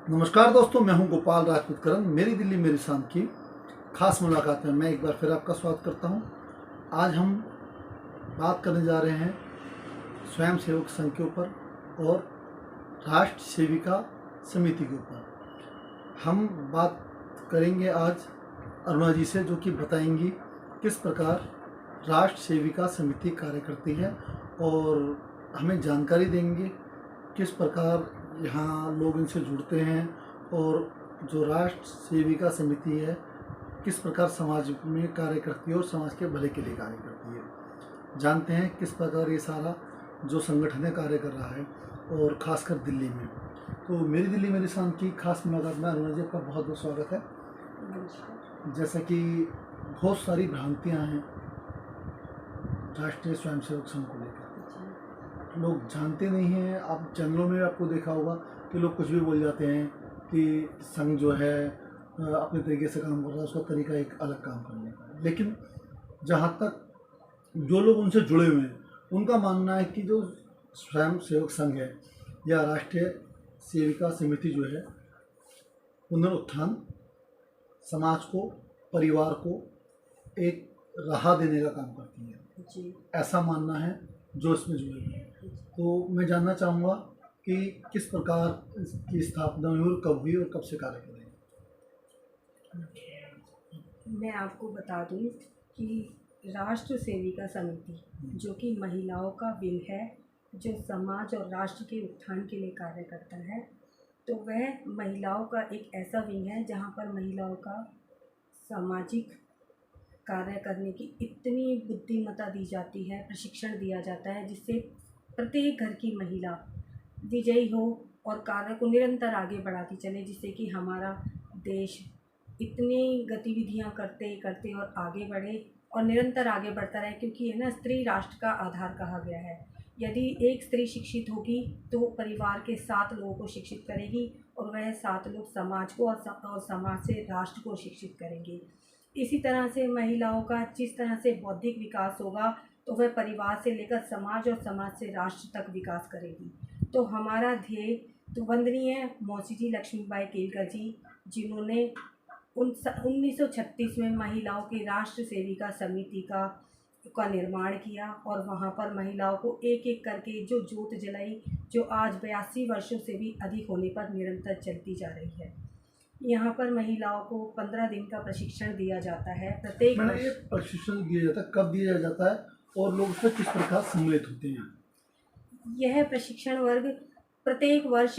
नमस्कार दोस्तों, मैं हूं गोपाल राजपूत करन। मेरी दिल्ली मेरी शान की खास मुलाकात में मैं एक बार फिर आपका स्वागत करता हूं। आज हम बात करने जा रहे हैं स्वयं सेवक संघ के ऊपर और राष्ट्र सेविका समिति के ऊपर। हम बात करेंगे आज अरुणा जी से, जो कि बताएंगी किस प्रकार राष्ट्र सेविका समिति कार्य करती है और हमें जानकारी देंगे किस प्रकार यहाँ लोग इनसे जुड़ते हैं और जो राष्ट्र सेविका समिति है किस प्रकार समाज में कार्य करती है और समाज के भले के लिए कार्य करती है। जानते हैं किस प्रकार ये सारा जो संगठन है कार्य कर रहा है और ख़ासकर दिल्ली में। तो मेरी दिल्ली मेरी शान की खास मुलाकात में अरुणा जी का बहुत बहुत स्वागत है। जैसा कि बहुत सारी भ्रांतियाँ हैं राष्ट्रीय स्वयंसेवक संघ को लेकर, लोग जानते नहीं हैं। आप चैनलों में आपको देखा होगा कि लोग कुछ भी बोल जाते हैं कि संघ जो है अपने तरीके से काम कर रहा है, उसका तरीका एक अलग काम करने का है। लेकिन जहाँ तक जो लोग उनसे जुड़े हुए हैं उनका मानना है कि जो स्वयं सेवक संघ है या राष्ट्रीय सेविका समिति जो है पुनरुत्थान समाज को, परिवार को एक राह देने का काम करती है जी। ऐसा मानना है जो इसमें जुड़े हुए हैं। तो मैं जानना चाहूँगा कि किस प्रकार इसकी स्थापना हुई और कब हुई और कब से कार्य कर रही है। मैं आपको बता दूं कि राष्ट्र सेविका समिति जो कि महिलाओं का विंग है, जो समाज और राष्ट्र के उत्थान के लिए कार्य करता है, तो वह महिलाओं का एक ऐसा विंग है जहां पर महिलाओं का सामाजिक कार्य करने की इतनी बुद्धिमत्ता दी जाती है, प्रशिक्षण दिया जाता है, जिससे प्रत्येक घर की महिला विजयी हो और कार्य को निरंतर आगे बढ़ाती चले, जिससे कि हमारा देश इतनी गतिविधियां करते करते और आगे बढ़े और निरंतर आगे बढ़ता रहे। क्योंकि है ना, स्त्री राष्ट्र का आधार कहा गया है। यदि एक स्त्री शिक्षित होगी तो परिवार के 7 लोगों को शिक्षित करेगी और वह 7 लोग समाज को और समाज से राष्ट्र को शिक्षित करेंगे। इसी तरह से महिलाओं का जिस तरह से बौद्धिक विकास होगा तो वह परिवार से लेकर समाज और समाज से राष्ट्र तक विकास करेगी। तो हमारा ध्येय तो वंदनीय मौसी जी लक्ष्मीबाई केलकर जी, जिन्होंने 1936 में महिलाओं की राष्ट्र सेविका समिति का निर्माण किया और वहाँ पर महिलाओं को एक एक करके जो ज्योत जलाई, जो आज 82 वर्षों से भी अधिक होने पर निरंतर चलती जा रही है। यहाँ पर महिलाओं को 15 दिन का प्रशिक्षण दिया जाता है। प्रत्येक ये प्रशिक्षण दिया जाता है, कब दिया जाता है और लोग उसमें किस प्रकार सम्मिलित होते हैं? यह प्रशिक्षण वर्ग प्रत्येक वर्ष,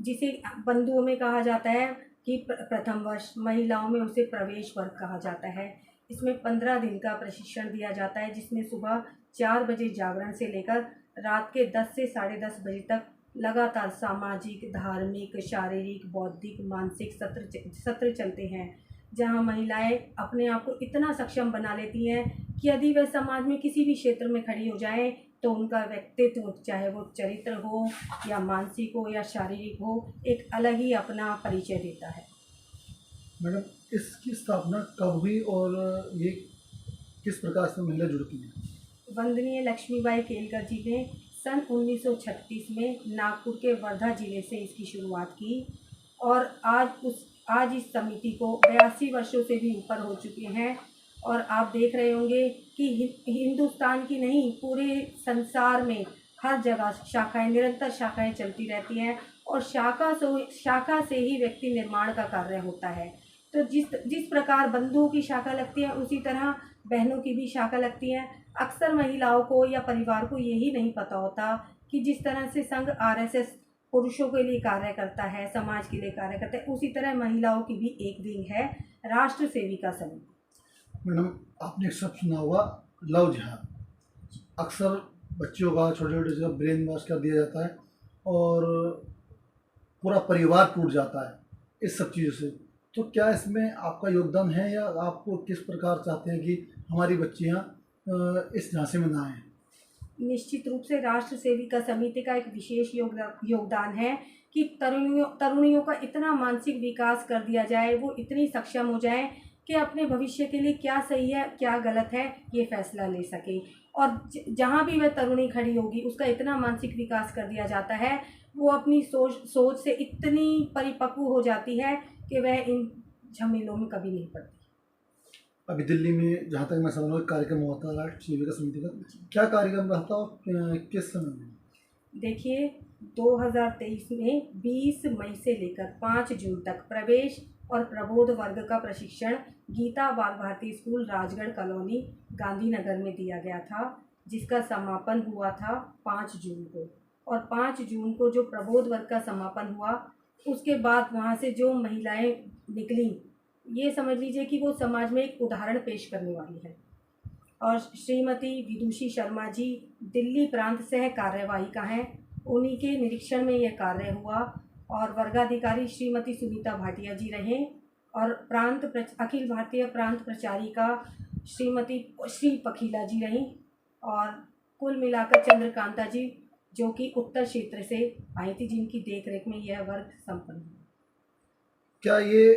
जिसे बंधुओं में कहा जाता है कि प्रथम वर्ष, महिलाओं में उसे प्रवेश वर्ग कहा जाता है। इसमें 15 दिन का प्रशिक्षण दिया जाता है, जिसमें सुबह 4 बजे जागरण से लेकर रात के 10 से 10:30 बजे तक लगातार सामाजिक, धार्मिक, शारीरिक, बौद्धिक, मानसिक सत्र चलते हैं, जहां महिलाएं अपने आप को इतना सक्षम बना लेती हैं कि यदि वह समाज में किसी भी क्षेत्र में खड़ी हो जाएं तो उनका व्यक्तित्व, चाहे वो चरित्र हो या मानसिक हो या शारीरिक हो, एक अलग ही अपना परिचय देता है। मैडम, इसकी स्थापना कब हुई और ये किस प्रकार से महिला जुड़ती हैं? वंदनीय लक्ष्मीबाई केलकर जी ने सन 1936 में नागपुर के वर्धा जिले से इसकी शुरुआत की और आज इस समिति को 82 वर्षों से भी ऊपर हो चुके हैं। और आप देख रहे होंगे कि हिंदुस्तान की नहीं, पूरे संसार में हर जगह शाखाएं, निरंतर शाखाएं चलती रहती हैं और शाखा से ही व्यक्ति निर्माण का कार्य होता है। तो जिस प्रकार बंधुओं की शाखा लगती है, उसी तरह बहनों की भी शाखा लगती है। अक्सर महिलाओं को या परिवार को यही नहीं पता होता कि जिस तरह से संघ RSS पुरुषों के लिए कार्य करता है, समाज के लिए कार्य करता है, उसी तरह महिलाओं की भी एक विंग है, राष्ट्र सेविका समिति। मैडम, आपने एक शब्द सुना होगा, लव जिहाद। अक्सर बच्चों का, छोटे छोटे से ब्रेन वॉश कर दिया जाता है और पूरा परिवार टूट जाता है इस सब चीज़ों से। तो क्या इसमें आपका योगदान है या आपको किस प्रकार चाहते हैं कि हमारी बच्चियाँ इस झांसे में ना आएँ? निश्चित रूप से राष्ट्र सेविका समिति का एक विशेष योगदान है कि तरुणियों का इतना मानसिक विकास कर दिया जाए, वो इतनी सक्षम हो जाए कि अपने भविष्य के लिए क्या सही है क्या गलत है ये फैसला ले सके। और जहाँ भी वह तरुणी खड़ी होगी उसका इतना मानसिक विकास कर दिया जाता है, वो अपनी सोच से इतनी परिपक्व हो जाती है कि वह इन झमेलों में कभी नहीं पड़ती। अभी दिल्ली में जहाँ तक मैं समझ रहा हूँ, एक कार्यक्रम हुआ था राष्ट्रीय सेविका समिति का, क्या कार्यक्रम रहा था और किस समय में? देखिए, 2023 में 20 मई से लेकर 5 जून तक प्रवेश और प्रबोध वर्ग का प्रशिक्षण गीता बाल भारती स्कूल राजगढ़ कॉलोनी गांधीनगर में दिया गया था, जिसका समापन हुआ था 5 जून को। और 5 जून को जो प्रबोध वर्ग का समापन हुआ, उसके बाद वहाँ से जो महिलाएं निकली, ये समझ लीजिए कि वो समाज में एक उदाहरण पेश करने वाली है। और श्रीमती विदुषी शर्मा जी दिल्ली प्रांत सह कार्यवाहिका हैं, उन्हीं के निरीक्षण में यह कार्य हुआ। और वर्गाधिकारी श्रीमती सुनीता भाटिया जी रहे और अखिल भारतीय प्रांत प्रचारिका श्रीमती श्री पखीला जी रहीं। और कुल मिलाकर चंद्रकांता जी, जो कि उत्तर क्षेत्र से आई थी, जिनकी देखरेख में यह वर्ग संपन्न हुआ। क्या ये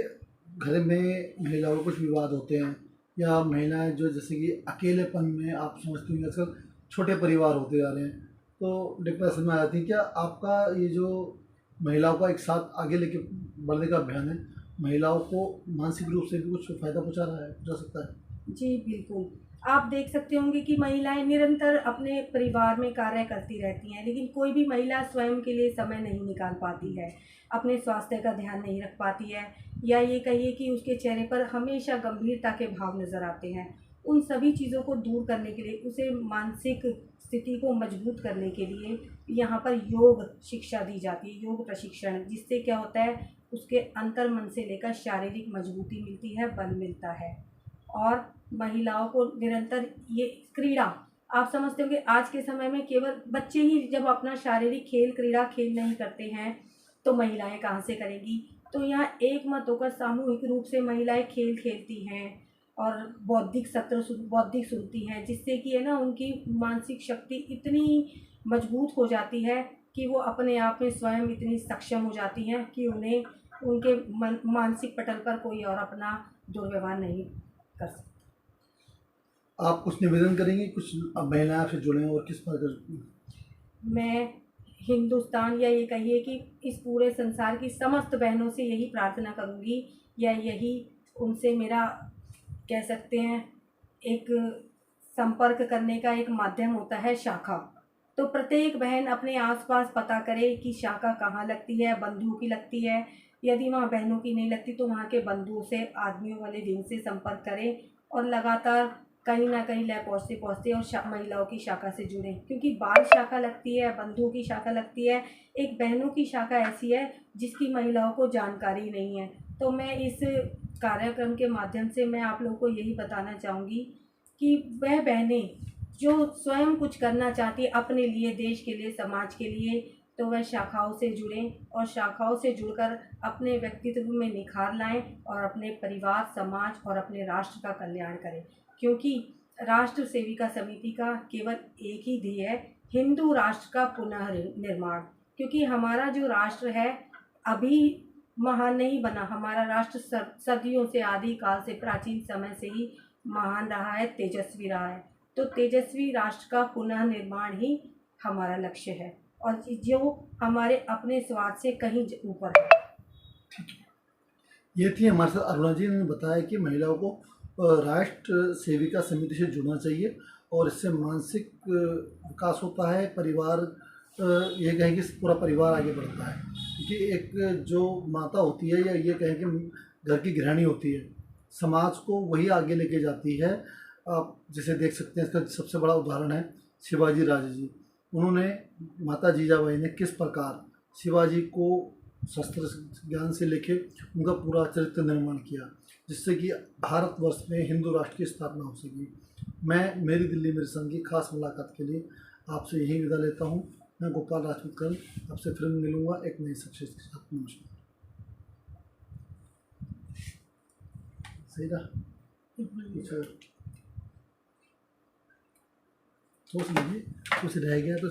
घर में महिलाओं को कुछ विवाद होते हैं, या महिलाएं जो जैसे कि अकेलेपन में, आप समझते होंगे आजकल छोटे परिवार होते जा रहे हैं तो डिप्रेशन में आ जाती है, क्या आपका ये जो महिलाओं का एक साथ आगे लेके बढ़ने का अभियान है, महिलाओं को मानसिक रूप से भी कुछ फ़ायदा पहुँचा सकता है? जी बिल्कुल, आप देख सकते होंगे कि महिलाएं निरंतर अपने परिवार में कार्य करती रहती हैं, लेकिन कोई भी महिला स्वयं के लिए समय नहीं निकाल पाती है, अपने स्वास्थ्य का ध्यान नहीं रख पाती है, या ये कहिए कि उसके चेहरे पर हमेशा गंभीरता के भाव नज़र आते हैं। उन सभी चीज़ों को दूर करने के लिए, उसे मानसिक स्थिति को मजबूत करने के लिए यहाँ पर योग शिक्षा दी जाती है, योग प्रशिक्षण, जिससे क्या होता है, उसके अंतर्मन से लेकर शारीरिक मजबूती मिलती है, बल मिलता है। और महिलाओं को निरंतर ये क्रीड़ा, आप समझते होंगे आज के समय में केवल बच्चे ही जब अपना शारीरिक क्रीड़ा खेल नहीं करते हैं तो महिलाएं कहाँ से करेंगी। तो यहाँ एक मत होकर सामूहिक रूप से महिलाएं खेल खेलती हैं और बौद्धिक सुनती हैं, जिससे कि है ना, उनकी मानसिक शक्ति इतनी मजबूत हो जाती है कि वो अपने आप में स्वयं इतनी सक्षम हो जाती हैं कि उन्हें उनके मानसिक पटल पर कोई और अपना दुर्व्यवहार नहीं कर सकता। आप कुछ निवेदन करेंगे, कुछ महिलाएं आपसे जुड़े और किस प्रकार? मैं हिंदुस्तान, या ये कहिए कि इस पूरे संसार की समस्त बहनों से यही प्रार्थना करूंगी, या यही उनसे मेरा, कह सकते हैं, एक संपर्क करने का एक माध्यम होता है शाखा। तो प्रत्येक बहन अपने आसपास पता करे कि शाखा कहाँ लगती है, बंधुओं की लगती है, यदि वहाँ बहनों की नहीं लगती तो वहाँ के बंधुओं से, आदमियों वाले विंग से संपर्क करें और लगातार कहीं ना कहीं लय पहुँचते पहुँचते और महिलाओं की शाखा से जुड़ें, क्योंकि बाल शाखा लगती है, बंधुओं की शाखा लगती है, एक बहनों की शाखा ऐसी है जिसकी महिलाओं को जानकारी नहीं है। तो मैं इस कार्यक्रम के माध्यम से मैं आप लोगों को यही बताना चाहूँगी कि वह बहनें जो स्वयं कुछ करना चाहती है अपने लिए, देश के लिए, समाज के लिए, तो वह शाखाओं से जुड़ें और शाखाओं से जुड़कर अपने व्यक्तित्व में निखार लाएं और अपने परिवार, समाज और अपने राष्ट्र का कल्याण करें। क्योंकि राष्ट्र सेविका समिति का केवल एक ही ध्येय है, हिंदू राष्ट्र का पुनः निर्माण। क्योंकि हमारा जो राष्ट्र है अभी महान नहीं बना, हमारा राष्ट्र सदियों से, आदि काल से, प्राचीन समय से ही महान रहा है, तेजस्वी रहा है। तो तेजस्वी राष्ट्र का पुनः निर्माण ही हमारा लक्ष्य है, और जो हमारे अपने स्वार्थ से कहीं ऊपर है। ये थी हमारे साथ अरुणा जी ने बताया कि महिलाओं को राष्ट्र सेविका समिति से जुड़ना चाहिए और इससे मानसिक विकास होता है, परिवार, ये कहें कि पूरा परिवार आगे बढ़ता है। क्योंकि एक जो माता होती है, या ये कहें कि घर की गृहिणी होती है, समाज को वही आगे लेके जाती है। आप जैसे देख सकते हैं, इसका सबसे बड़ा उदाहरण है शिवाजी राजे जी। उन्होंने, माता जीजाबाई ने किस प्रकार शिवाजी को शस्त्र ज्ञान से लेके उनका पूरा चरित्र निर्माण किया, जिससे कि भारतवर्ष में हिंदू राष्ट्र की स्थापना हो सकी। मैं मेरी दिल्ली मेरे संग की खास मुलाकात के लिए आपसे यही विदा लेता हूँ। मैं गोपाल राजपूत करण आपसे फिर मिलूँगा एक नई शख्सियत के साथ। नमस्कार। सही रहा? कुछ सोच लीजिए, कुछ रह गया तो